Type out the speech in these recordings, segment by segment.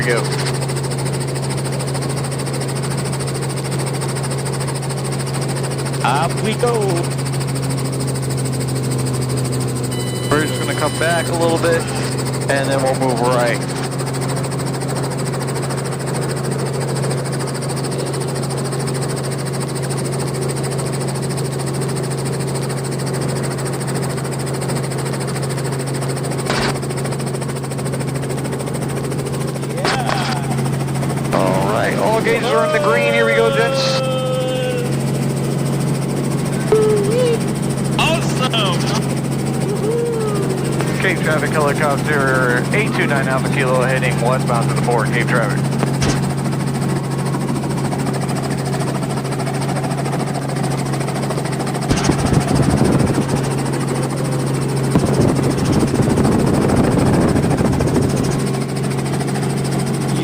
we go. Up we go. We're just gonna come back a little bit, and then we'll move right. All right, all gauges are in the green. Here we go, gents. Cape traffic helicopter 829 Alpha Kilo heading westbound to the port. Cape traffic.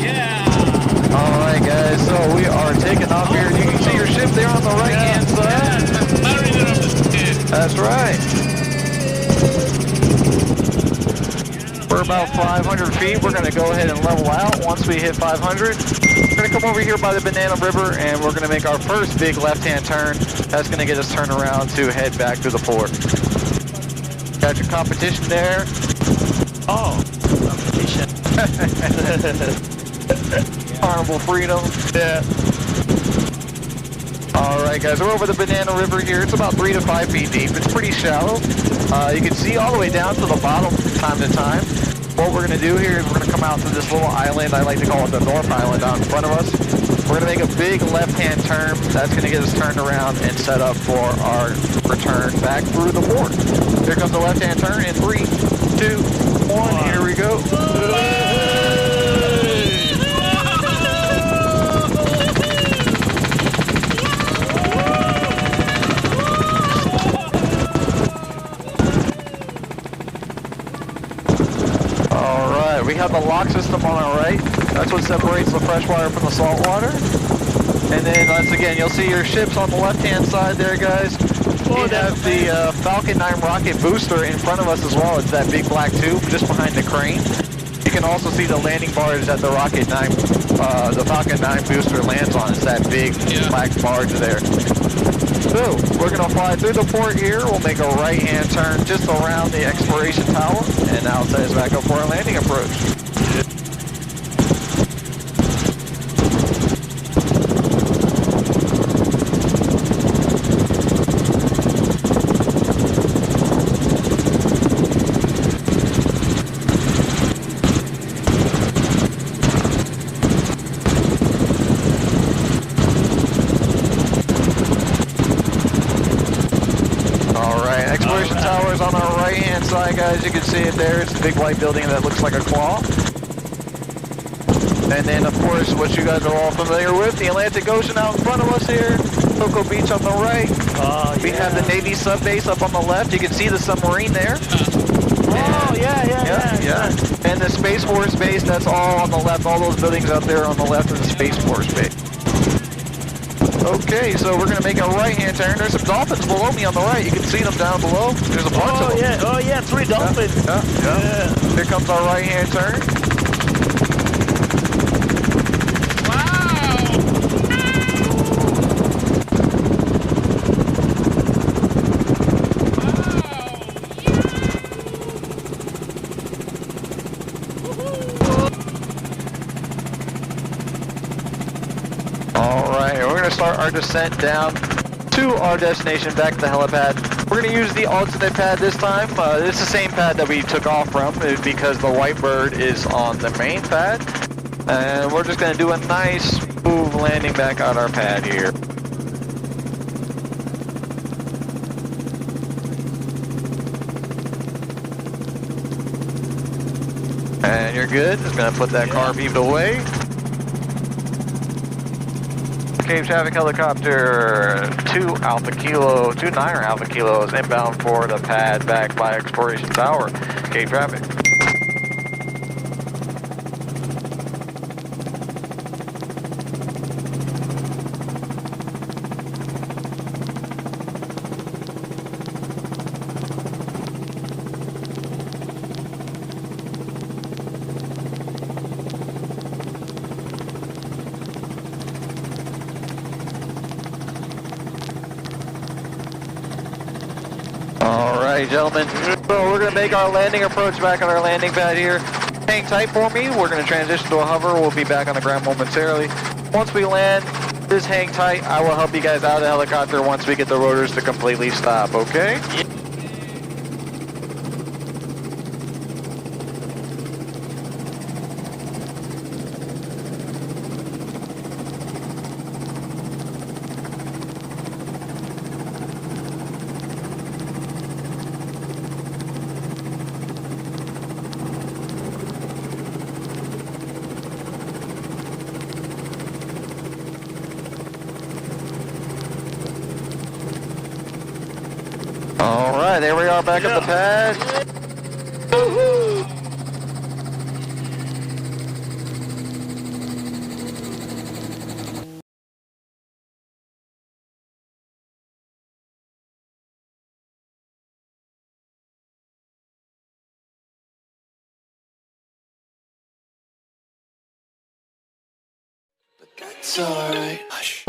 Yeah. Alright guys, so we are taking off here. You can see your ship there on the right hand side. That's right. We're about 500 feet. We're going to go ahead and level out once we hit 500. We're going to come over here by the Banana River and we're going to make our first big left-hand turn. That's going to get us turned around to head back to the port. Got your competition there. Oh, competition. Carnival Freedom. Yeah. Alright guys, we're over the Banana River here. It's about 3 to 5 feet deep. It's pretty shallow. You can see all the way down to the bottom from time to time. What we're going to do here is we're going to come out to this little island. I like to call it the North Island out in front of us. We're going to make a big left-hand turn. That's going to get us turned around and set up for our return back through the port. Here comes the left-hand turn in 3, 2, 1. Here we go. We have the lock system on our right. That's what separates the freshwater from the saltwater. And then once again, you'll see your ships on the left-hand side there, guys. We have the Falcon 9 rocket booster in front of us as well. It's that big black tube just behind the crane. You can also see the landing barge that the Rocket 9, the Falcon 9 booster lands on. It's that big black barge there. So, we're going to fly through the port here. We'll make a right-hand turn just around the exploration tower, and now set us back up for our landing approach. On our right hand side, guys, you can see it there. It's a big white building that looks like a claw. And then of course what you guys are all familiar with, the Atlantic Ocean out in front of us here, Cocoa Beach on the right. We have the Navy sub base up on the left. You can see the submarine there. Oh, yeah. And the Space Force base, that's all on the left. All those buildings out there on the left of the Space Force base. Okay, so we're going to make a right-hand turn. There's some dolphins below me on the right. You can see them down below. There's a bunch of them. Oh, yeah, 3 dolphins. Yeah. Here comes our right-hand turn. Alright, we're going to start our descent down to our destination, back to the helipad. We're going to use the alternate pad this time. It's the same pad that we took off from because the Whitebird is on the main pad. And we're just going to do a nice smooth landing back on our pad here. And you're good. Just going to put that carb heaved away. Cape traffic helicopter 2 Alpha Kilo, 29 Alpha Kilos inbound for the pad back by Exploration Tower. Cape traffic. Alright, gentlemen. So we're going to make our landing approach back on our landing pad here. Hang tight for me. We're going to transition to a hover. We'll be back on the ground momentarily. Once we land, just hang tight. I will help you guys out of the helicopter once we get the rotors to completely stop, okay? Yeah. Alright, there we are back at the pad. Woohoo! But that's alright. Hush.